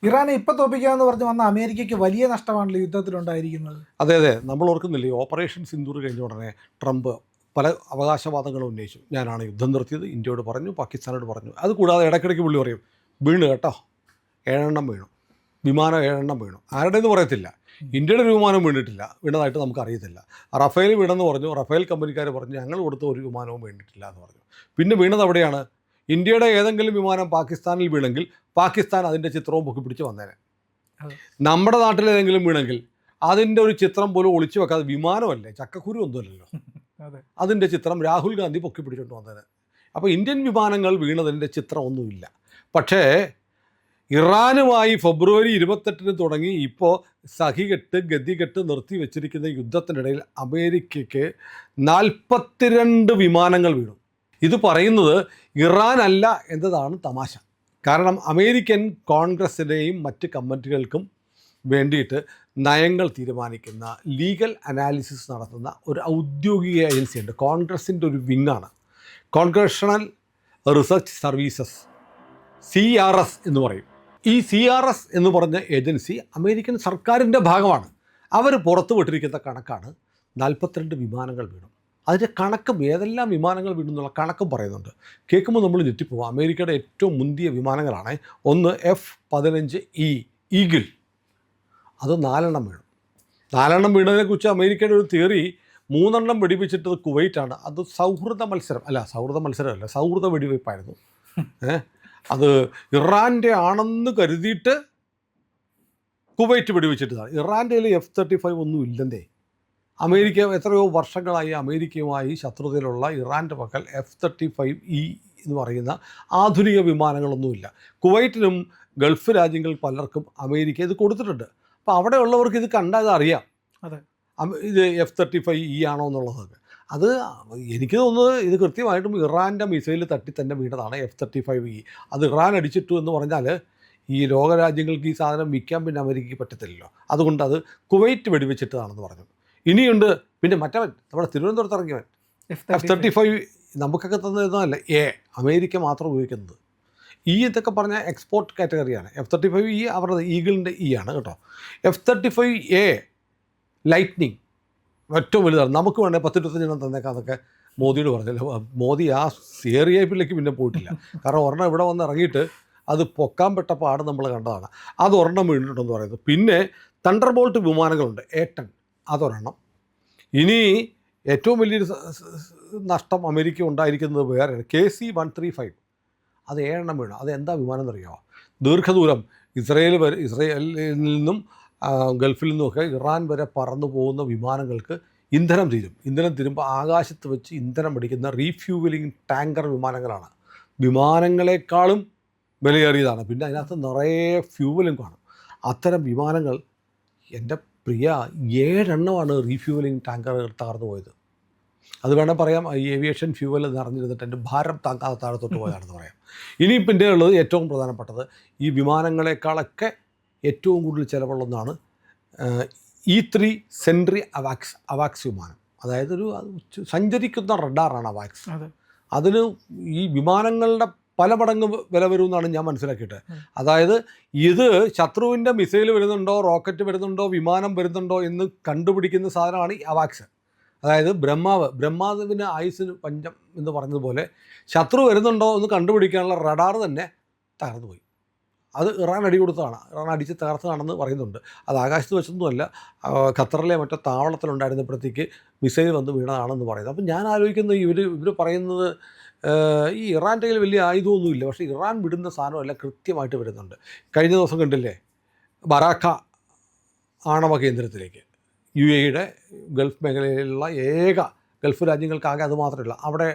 ഇറാനെ ഇപ്പം തോപ്പിക്കാമെന്ന് പറഞ്ഞ് വന്ന അമേരിക്കയ്ക്ക് വലിയ നഷ്ടമാണല്ലോ യുദ്ധത്തിലുണ്ടായിരിക്കുന്നത്. അതെ അതെ, നമ്മൾ ഓർക്കുന്നില്ലേ, ഓപ്പറേഷൻ സിന്ദൂർ കഴിഞ്ഞ ഉടനെ ട്രംപ് പല അവകാശവാദങ്ങളും ഉന്നയിച്ചു. ഞാനാണ് യുദ്ധം നിർത്തിയത്, ഇന്ത്യയോട് പറഞ്ഞു, പാകിസ്ഥാനോട് പറഞ്ഞു. അതുകൂടാതെ ഇടയ്ക്കിടയ്ക്ക് പുള്ളി പറയും, വീണ് കേട്ടോ, 7 വീണു, വിമാനം 7 വീണു. ആരുടേന്ന് പറയത്തില്ല, ഇന്ത്യയുടെ ഒരു വിമാനം വീണിട്ടില്ല, വീണതായിട്ട് നമുക്കറിയത്തില്ല. റഫേൽ വീണെന്ന് പറഞ്ഞു, റഫേൽ കമ്പനിക്കാർ പറഞ്ഞു ഞങ്ങൾ കൊടുത്ത ഒരു വിമാനവും വീണിട്ടില്ല എന്ന് പറഞ്ഞു. പിന്നെ വീണത് എവിടെയാണ്? ഇന്ത്യയുടെ ഏതെങ്കിലും വിമാനം പാകിസ്ഥാനിൽ വീണെങ്കിൽ പാകിസ്ഥാൻ അതിൻ്റെ ചിത്രവും പൊക്കി പിടിച്ച് വന്നേനെ. നമ്മുടെ നാട്ടിലേതെങ്കിലും വീണെങ്കിൽ അതിൻ്റെ ഒരു ചിത്രം പോലും ഒളിച്ചു വെക്കാതെ, വിമാനമല്ലേ, ചക്കക്കുരു ഒന്നുമല്ലല്ലോ, അതിൻ്റെ ചിത്രം രാഹുൽ ഗാന്ധി പൊക്കി പിടിച്ചിട്ട് വന്നേനെ. അപ്പോൾ ഇന്ത്യൻ വിമാനങ്ങൾ വീണതിൻ്റെ ചിത്രമൊന്നുമില്ല. പക്ഷേ ഇറാനുമായി ഫെബ്രുവരി 28 തുടങ്ങി ഇപ്പോൾ സഹികെട്ട് ഗതികെട്ട് നിർത്തി വെച്ചിരിക്കുന്ന യുദ്ധത്തിനിടയിൽ അമേരിക്കയ്ക്ക് 42 വിമാനങ്ങൾ വീണു. ഇത് പറയുന്നത് ഇറാൻ അല്ല എന്നതാണ് തമാശ. കാരണം അമേരിക്കൻ കോൺഗ്രസിൻ്റെയും മറ്റ് കമ്മിറ്റികൾക്കും വേണ്ടിയിട്ട് നയങ്ങൾ തീരുമാനിക്കുന്ന, ലീഗൽ അനാലിസിസ് നടത്തുന്ന ഒരു ഔദ്യോഗിക ഏജൻസിയുണ്ട്. കോൺഗ്രസിൻ്റെ ഒരു വിങ്ങാണ് കോൺഗ്രഷണൽ റിസർച്ച് സർവീസസ്, CRS എന്ന് പറയും. ഈ CRS എന്ന് പറഞ്ഞ ഏജൻസി അമേരിക്കൻ സർക്കാരിൻ്റെ ഭാഗമാണ്. അവർ പുറത്തു വിട്ടിരിക്കുന്ന കണക്കാണ് 42 വിമാനങ്ങൾ വീണു. അതിൻ്റെ കണക്കും, ഏതെല്ലാം വിമാനങ്ങൾ വീണെന്നുള്ള കണക്കും പറയുന്നുണ്ട്. കേൾക്കുമ്പോൾ നമ്മൾ ഞെട്ടിപ്പോകും. അമേരിക്കയുടെ ഏറ്റവും മുന്തിയ വിമാനങ്ങളാണ്. ഒന്ന് F-15E ഈഗിൾ, അത് 4 വീണു. 4 വീണതിനെക്കുറിച്ച് അമേരിക്കയുടെ ഒരു തിയറി, 3 വെടിവെച്ചിട്ടത് കുവൈറ്റാണ്. അത് സൗഹൃദ വെടിവെപ്പായിരുന്നു. അത് ഇറാൻ്റെ ആണെന്ന് കരുതിയിട്ട് കുവൈറ്റ് വെടിവെച്ചിട്ടതാണ്. ഇറാൻ്റെ F-35 ഒന്നും ഇല്ലെന്നേ. അമേരിക്ക എത്രയോ വർഷങ്ങളായി അമേരിക്കയുമായി ശത്രുതയിലുള്ള ഇറാൻ്റെ പക്കൽ F-35E എന്ന് പറയുന്ന ആധുനിക വിമാനങ്ങളൊന്നുമില്ല. കുവൈറ്റിനും ഗൾഫ് രാജ്യങ്ങൾ പലർക്കും അമേരിക്ക ഇത് കൊടുത്തിട്ടുണ്ട്. അപ്പോൾ അവിടെ ഉള്ളവർക്ക് ഇത് കണ്ടാൽ അറിയാം, അതെ, ഇത് F-35E ആണോ എന്നുള്ളതൊക്കെ. അത് എനിക്ക് തോന്നുന്നത് ഇത് കൃത്യമായിട്ടും ഇറാൻ്റെ മിസൈൽ തട്ടി തന്നെ വീണതാണ് F-35E. അത് ഇറാൻ അടിച്ചിട്ടു എന്ന് പറഞ്ഞാൽ ഈ ലോകരാജ്യങ്ങൾക്ക് ഈ സാധനം വിൽക്കാൻ പിന്നെ അമേരിക്കയ്ക്ക് പറ്റത്തില്ലല്ലോ. അതുകൊണ്ട് അത് കുവൈറ്റ് വെടിവെച്ചിട്ടതാണെന്ന് പറഞ്ഞു. ഇനിയുണ്ട് പിന്നെ മറ്റവൻ, നമ്മുടെ തിരുവനന്തപുരത്ത് ഇറങ്ങിയവൻ F-35 നമുക്കൊക്കെ തന്നതല്ല, അമേരിക്ക മാത്രം ഉപയോഗിക്കുന്നത്. ഇതൊക്കെ പറഞ്ഞാൽ എക്സ്പോർട്ട് കാറ്റഗറിയാണ്. F-35E അവരുടെ ഈഗിളിൻ്റെ ആണ് കേട്ടോ. F-35A ലൈറ്റ്നിങ് ഏറ്റവും വലുതാണ്. നമുക്ക് വേണ്ടേ 10-25 തന്നേക്കാം എന്നൊക്കെ മോദിയോട് പറഞ്ഞല്ലോ. മോദി ആ ഏരിയയിലേക്ക് പിന്നെ പോയിട്ടില്ല. കാരണം ഒരെണ്ണം ഇവിടെ വന്ന് ഇറങ്ങിയിട്ട് അത് പൊക്കാൻ പെട്ട പാട് നമ്മൾ കണ്ടതാണ്. അത് ഒരെണ്ണം വീണിട്ടുണ്ടെന്ന് പറയുന്നത്. പിന്നെ തണ്ടർ ബോൾട്ട് വിമാനങ്ങളുണ്ട്, A-10, അതൊരെണ്ണം. ഇനി ഏറ്റവും വലിയൊരു നഷ്ടം അമേരിക്ക ഉണ്ടായിരിക്കുന്നത് വേറെയാണ്, KC-135, അത് 7 വീണു. അത് എന്താ വിമാനം എന്നറിയാമോ? ദീർഘദൂരം ഇസ്രയേലിൽ നിന്നും ഗൾഫിൽ നിന്നുമൊക്കെ ഇറാൻ വരെ പറന്നു പോകുന്ന വിമാനങ്ങൾക്ക് ഇന്ധനം തീരുമ്പോൾ ആകാശത്ത് വെച്ച് ഇന്ധനം പിടിക്കുന്ന റീഫ്യൂവലിംഗ് ടാങ്കർ വിമാനങ്ങളാണ്. വിമാനങ്ങളെക്കാളും വിലയേറിയതാണ്. പിന്നെ അതിനകത്ത് നിറയെ ഫ്യൂവലും കാണും. അത്തരം വിമാനങ്ങൾ, എൻ്റെ പ്രിയ, 7 റീഫ്യൂവലിംഗ് ടാങ്കർ തകർന്നു പോയത്. അത് വേണം പറയാം, ഈ ഏവിയേഷൻ ഫ്യൂവൽ നിറഞ്ഞിരുന്നിട്ട് എൻ്റെ ഭാരം താങ്ങാതെ താഴത്തോട്ട് പോയതാണെന്ന് പറയാം. ഇനി പിന്നെ ഉള്ളത് ഏറ്റവും പ്രധാനപ്പെട്ടത്, ഈ വിമാനങ്ങളെക്കാളൊക്കെ ഏറ്റവും കൂടുതൽ ചിലവുള്ളതാണ് E-3 സെൻട്രി അവാക്സ് വിമാനം. അതായത് ഒരു സഞ്ചരിക്കുന്ന റഡാറാണ് അവാക്സ്. അതിന് ഈ വിമാനങ്ങളുടെ പല മടങ്ങ് വില വരുമെന്നാണ് ഞാൻ മനസ്സിലാക്കിയിട്ട്. അതായത് ഇത് ശത്രുവിൻ്റെ മിസൈൽ വരുന്നുണ്ടോ, റോക്കറ്റ് വരുന്നുണ്ടോ, വിമാനം വരുന്നുണ്ടോ എന്ന് കണ്ടുപിടിക്കുന്ന സാധനമാണ് ഈ അവാക്സ്. അതായത് ബ്രഹ്മാവിന് ആയുസ്സിന് പഞ്ചം എന്ന് പറഞ്ഞതുപോലെ ശത്രു വരുന്നുണ്ടോ എന്ന് കണ്ടുപിടിക്കാനുള്ള റഡാർ തന്നെ തകർന്നുപോയി. അത് ഇറാൻ അടി കൊടുത്തതാണ്, ഇറാൻ അടിച്ച് തകർത്തതാണെന്ന് പറയുന്നുണ്ട്. അത് ആകാശത്ത് വെച്ചൊന്നുമല്ല, ഖത്തറിലെ മറ്റോ താവളത്തിലുണ്ടായിരുന്നപ്പോഴത്തേക്ക് മിസൈൽ വന്ന് വീണതാണെന്ന് പറയുന്നത്. അപ്പം ഞാൻ ആലോചിക്കുന്നത്, ഇവർ പറയുന്നത് ഈ ഇറാൻ്റെ കയ്യിൽ വലിയ ആയുധമൊന്നുമില്ല, പക്ഷേ ഇറാൻ വിടുന്ന സാധനമല്ല കൃത്യമായിട്ട് വരുന്നുണ്ട്. കഴിഞ്ഞ ദിവസം കണ്ടില്ലേ, ബറാക്ക ആണവ കേന്ദ്രത്തിലേക്ക്, UAE ഗൾഫ് മേഖലയിലുള്ള ഏക ഗൾഫ് രാജ്യങ്ങൾക്കാകെ അത് മാത്രമല്ല, അവിടെ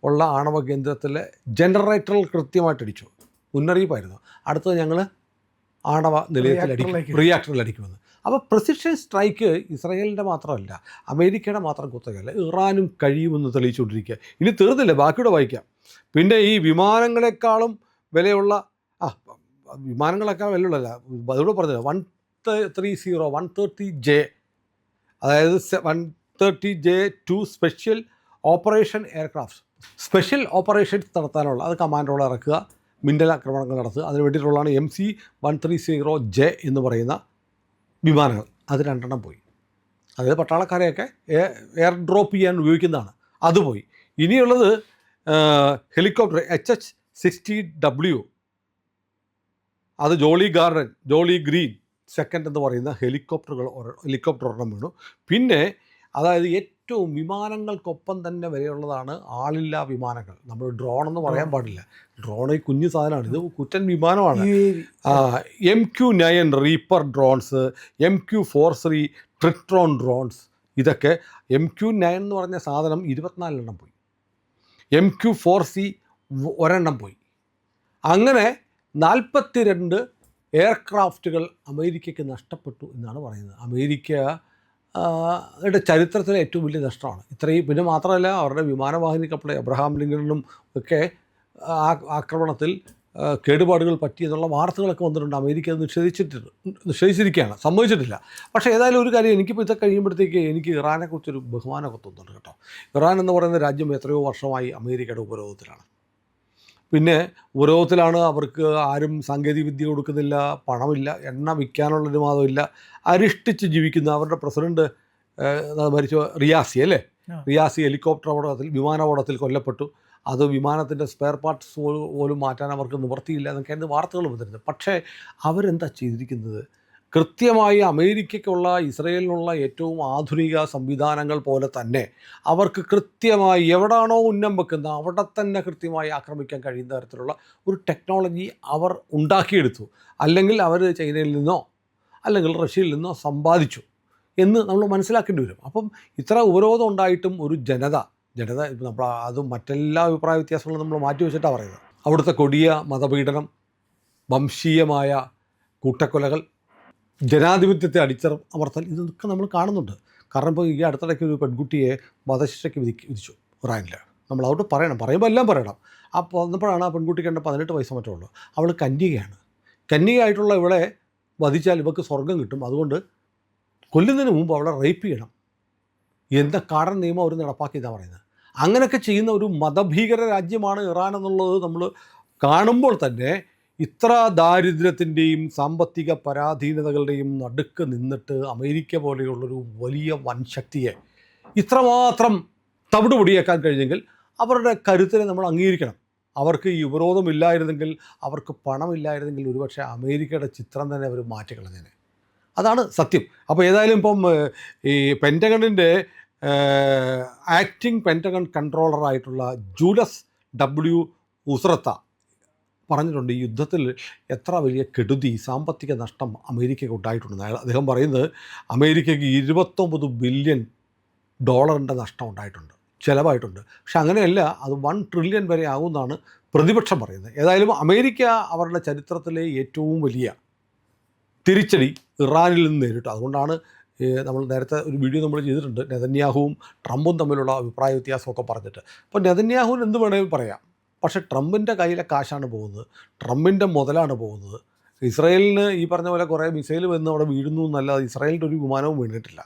ഉള്ള ആണവ കേന്ദ്രത്തിലെ ജനറേറ്ററിൽ കൃത്യമായിട്ട് അടിച്ചു. മുന്നറിയിപ്പായിരുന്നു, അടുത്തത് ഞങ്ങൾ ആണവ റിയാക്ടറിൽ അടിക്കുമെന്ന്. അപ്പോൾ പ്രിസിഷൻ സ്ട്രൈക്ക് ഇസ്രായേലിൻ്റെ മാത്രമല്ല, അമേരിക്കയുടെ മാത്രം കുത്തകയല്ല, ഇറാനും കഴിയുമെന്ന് തെളിയിച്ചുകൊണ്ടിരിക്കുക. ഇനി തീർന്നില്ല, ബാക്കിയുടെ വായിക്കാം. പിന്നെ ഈ വിമാനങ്ങളെക്കാളും വിലയുള്ള വിമാനങ്ങളെക്കാൾ അതോട് പറഞ്ഞത് 130J, അതായത് 130J2 special operation aircraft. Special operations നടത്താനുള്ള, അത് കമാൻഡോകൾ ഇറക്കുക, മിന്നലാക്രമണങ്ങൾ നടത്തുക. അതിന് വേണ്ടിയിട്ടുള്ളതാണ് MC-130J എന്ന് പറയുന്ന വിമാനങ്ങൾ. അത് 2 പോയി. അതായത് പട്ടാളക്കാരെയൊക്കെ എയർ ഡ്രോപ്പ് ചെയ്യാൻ ഉപയോഗിക്കുന്നതാണ്. അത് പോയി. ഇനിയുള്ളത് ഹെലികോപ്റ്റർ HH-60W, അത് ജോളി ഗ്രീൻ സെക്കൻഡ് എന്ന് പറയുന്ന ഹെലികോപ്റ്റർ ഒരെണ്ണം വീണു. പിന്നെ അതായത് ഏറ്റവും വിമാനങ്ങൾക്കൊപ്പം തന്നെ വരെയുള്ളതാണ് ആളില്ലാ വിമാനങ്ങൾ. നമ്മൾ ഡ്രോൺ എന്ന് പറയാൻ പാടില്ല. ഡ്രോൺ ഈ കുഞ്ഞു സാധനമാണ്, ഇത് കുറ്റൻ വിമാനമാണ്. MQ-9 Reaper drones, MQ-43 ട്രിട്രോൺ drones, ഇതൊക്കെ MQ-9 എന്ന് പറഞ്ഞ സാധനം 24 പോയി. MQ-4C 1 പോയി. അങ്ങനെ 42 എയർക്രാഫ്റ്റുകൾ അമേരിക്കയ്ക്ക് നഷ്ടപ്പെട്ടു എന്നാണ് പറയുന്നത്. അമേരിക്കയുടെ ചരിത്രത്തിലെ ഏറ്റവും വലിയ നഷ്ടമാണ് ഇത്രയും. പിന്നെ മാത്രമല്ല, അവരുടെ വിമാനവാഹിനി കപ്പൽ എബ്രഹാം ലിങ്കണിനും ഒക്കെ ആക്രമണത്തിൽ കേടുപാടുകൾ പറ്റി എന്നുള്ള വാർത്തകളൊക്കെ വന്നിട്ടുണ്ട്. അമേരിക്ക അത് നിഷേധിച്ചിരിക്കുകയാണ്, സമ്മതിച്ചിട്ടില്ല. പക്ഷേ ഏതായാലും ഒരു കാര്യം, എനിക്കിപ്പോൾ ഇതൊക്കെ കഴിയുമ്പോഴത്തേക്ക് എനിക്ക് ഇറാനെക്കുറിച്ചൊരു ബഹുമാനമൊക്കെ തോന്നുന്നുണ്ട് കേട്ടോ. ഇറാൻ എന്ന് പറയുന്ന രാജ്യം എത്രയോ വർഷമായി അമേരിക്കയുടെ ഉപരോധത്തിലാണ്. പിന്നെ ഉപരോധത്തിലാണ്. അവർക്ക് ആരും സാങ്കേതികവിദ്യ കൊടുക്കുന്നില്ല, പണമില്ല, എണ്ണ വിൽക്കാനുള്ളൊരു മാതമില്ല. അരിഷ്ടിച്ച് ജീവിക്കുന്ന അവരുടെ പ്രസിഡന്റ് മരിച്ച റിയാസി വിമാനാപകടത്തിൽ കൊല്ലപ്പെട്ടു. അത് വിമാനത്തിൻ്റെ സ്പെയർ പാർട്സ് പോലും മാറ്റാൻ അവർക്ക് നിവൃത്തിയില്ല എന്നൊക്കെയാണ് വാർത്തകൾ വന്നിരുന്നത്. പക്ഷേ അവരെന്താ ചെയ്തിരിക്കുന്നത്? കൃത്യമായി അമേരിക്കയ്ക്കുള്ള ഇസ്രയേലിനുള്ള ഏറ്റവും ആധുനിക സംവിധാനങ്ങൾ പോലെ തന്നെ അവർക്ക് കൃത്യമായി എവിടാണോ ഉന്നം വെക്കുന്നത് അവിടെ തന്നെ കൃത്യമായി ആക്രമിക്കാൻ കഴിയുന്ന തരത്തിലുള്ള ഒരു ടെക്നോളജി അവർ ഉണ്ടാക്കിയെടുത്തു. അല്ലെങ്കിൽ അവർ ചൈനയിൽ നിന്നോ അല്ലെങ്കിൽ റഷ്യയിൽ നിന്നോ സമ്പാദിച്ചു എന്ന് നമ്മൾ മനസ്സിലാക്കേണ്ടി വരും. അപ്പം ഇത്ര ഉപരോധം ഉണ്ടായിട്ടും ഒരു ജനത നമ്മൾ അതും മറ്റെല്ലാ അഭിപ്രായ വ്യത്യാസങ്ങളും നമ്മൾ മാറ്റിവെച്ചിട്ടാണ് പറയുന്നത്. അവിടുത്തെ കൊടിയ മതപീഡനം, വംശീയമായ കൂട്ടക്കൊലകൾ, ജനാധിപത്യത്തെ അമർത്തൽ, ഇതൊക്കെ നമ്മൾ കാണുന്നുണ്ട്. കാരണം ഇപ്പോൾ ഈ അടുത്തിടയ്ക്ക് ഒരു പെൺകുട്ടിയെ വധശിക്ഷയ്ക്ക് വിധിച്ചു ഇറാനിൽ. നമ്മൾ അവിടെ പറയുമ്പോൾ എല്ലാം പറയണം. അപ്പോൾ വന്നപ്പോഴാണ് ആ പെൺകുട്ടിക്ക് 18 വയസ്സ് മറ്റേ ഉള്ളൂ. അവൾ കന്യകയായിട്ടുള്ള ഇവളെ വധിച്ചാൽ ഇവൾക്ക് സ്വർഗം കിട്ടും, അതുകൊണ്ട് കൊല്ലുന്നതിന് മുമ്പ് അവളെ റേപ്പ് ചെയ്യണം എന്ന കാടൻ നിയമം അവർ നടപ്പാക്കിയതാണ് പറയുന്നത്. അങ്ങനെയൊക്കെ ചെയ്യുന്ന ഒരു മതഭീകര രാജ്യമാണ് ഇറാൻ എന്നുള്ളത് നമ്മൾ കാണുമ്പോൾ തന്നെ ഇത്ര ദാരിദ്ര്യത്തിൻ്റെയും സാമ്പത്തിക പരാധീനതകളുടെയും നടുക്ക് നിന്നിട്ട് അമേരിക്ക പോലെയുള്ളൊരു വലിയ വൻശക്തിയെ ഇത്രമാത്രം തവിടുപൊടിയേക്കാൻ കഴിഞ്ഞെങ്കിൽ അവരുടെ കരുത്തിനെ നമ്മൾ അംഗീകരിക്കണം. അവർക്ക് ഈ ഉപരോധമില്ലായിരുന്നെങ്കിൽ, അവർക്ക് പണമില്ലായിരുന്നെങ്കിൽ ഒരുപക്ഷെ അമേരിക്കയുടെ ചിത്രം തന്നെ അവർ മാറ്റിക്കളഞ്ഞേനെ. അതാണ് സത്യം. അപ്പോൾ ഏതായാലും ഇപ്പം ഈ പെൻറ്റഗണിൻ്റെ ആക്ടിംഗ് പെൻറ്റഗൺ കൺട്രോളറായിട്ടുള്ള ജൂലസ് W. ഉസ്രത്ത പറഞ്ഞിട്ടുണ്ട്, ഈ യുദ്ധത്തിൽ എത്ര വലിയ കെടുതി, സാമ്പത്തിക നഷ്ടം അമേരിക്കയ്ക്ക് ഉണ്ടായിട്ടുണ്ട്. അദ്ദേഹം പറയുന്നത് അമേരിക്കയ്ക്ക് $29 ബില്യൺ നഷ്ടം ഉണ്ടായിട്ടുണ്ട്, ചിലവായിട്ടുണ്ട്. പക്ഷെ അങ്ങനെയല്ല, അത് 1 ട്രില്യൺ വരെ ആകുമെന്നാണ് പ്രതിപക്ഷം പറയുന്നത്. ഏതായാലും അമേരിക്ക അവരുടെ ചരിത്രത്തിലെ ഏറ്റവും വലിയ തിരിച്ചടി ഇറാനിൽ നിന്ന് നേരിട്ടു. അതുകൊണ്ടാണ് നമ്മൾ നേരത്തെ ഒരു വീഡിയോ നമ്മൾ ചെയ്തിട്ടുണ്ട്, നെതന്യാഹുവും ട്രംപും തമ്മിലുള്ള അഭിപ്രായ വ്യത്യാസമൊക്കെ പറഞ്ഞിട്ട്. അപ്പോൾ നെതന്യാഹുവിന് എന്ത് വേണമെങ്കിലും പറയാം, പക്ഷേ ട്രംപിൻ്റെ കയ്യിലെ കാശാണ് പോകുന്നത്, ട്രംപിൻ്റെ മുതലാണ് പോകുന്നത്. ഇസ്രായേലിന് ഈ പറഞ്ഞ പോലെ കുറേ മിസൈൽ വന്ന് അവിടെ വീഴുന്നു എന്നല്ലാതെ ഇസ്രായേലിൻ്റെ ഒരു വിമാനവും വീണിട്ടില്ല.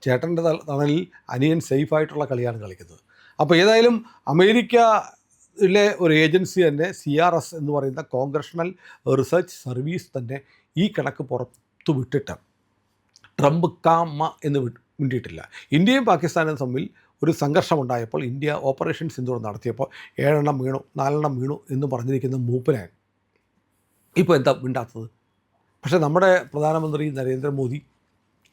ചേട്ടൻ്റെ തണലിൽ അനിയൻ സേഫായിട്ടുള്ള കളിയാണ് കളിക്കുന്നത്. അപ്പോൾ ഏതായാലും അമേരിക്കയിലെ ഒരു ഏജൻസി തന്നെ, CRS എന്ന് പറയുന്ന കോൺഗ്രഷണൽ റിസർച്ച് സർവീസ് തന്നെ ഈ കണക്ക് പുറത്തു വിട്ടിട്ട് ട്രംപ് കാമ എന്ന് മിണ്ടിയിട്ടില്ല. ഇന്ത്യയും പാകിസ്ഥാനും തമ്മിൽ ഒരു സംഘർഷമുണ്ടായപ്പോൾ ഇന്ത്യ ഓപ്പറേഷൻ സിന്ദൂർ നടത്തിയപ്പോൾ 7 വീണു 4 വീണു എന്ന് പറഞ്ഞിരിക്കുന്ന മൂപ്പനാൻ ഇപ്പോൾ എന്താ മിണ്ടാത്തത്? പക്ഷേ നമ്മുടെ പ്രധാനമന്ത്രി നരേന്ദ്രമോദി,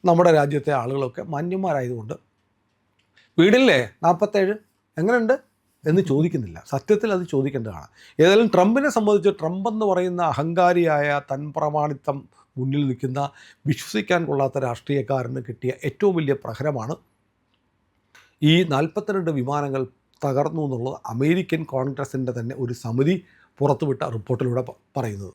നമ്മുടെ രാജ്യത്തെ ആളുകളൊക്കെ മാന്യന്മാരായതുകൊണ്ട് വീടില്ലേ 47 എങ്ങനെയുണ്ട് എന്ന് ചോദിക്കുന്നില്ല. സത്യത്തിൽ അത് ചോദിക്കേണ്ടതാണ്. ഏതായാലും ട്രംപിനെ സംബന്ധിച്ച്, ട്രംപ് എന്ന് പറയുന്ന അഹങ്കാരിയായ തൻപ്രമാണിത്തം മുന്നിൽ നിൽക്കുന്ന വിശ്വസിക്കാൻ കൊള്ളാത്ത രാഷ്ട്രീയക്കാരന് കിട്ടിയ ഏറ്റവും വലിയ പ്രഹരമാണ് ഈ 42 വിമാനങ്ങൾ തകർന്നു എന്നുള്ളത് അമേരിക്കൻ കോൺഗ്രസിൻ്റെ തന്നെ ഒരു സമിതി പുറത്തുവിട്ട റിപ്പോർട്ടിലൂടെ പറയുന്നത്.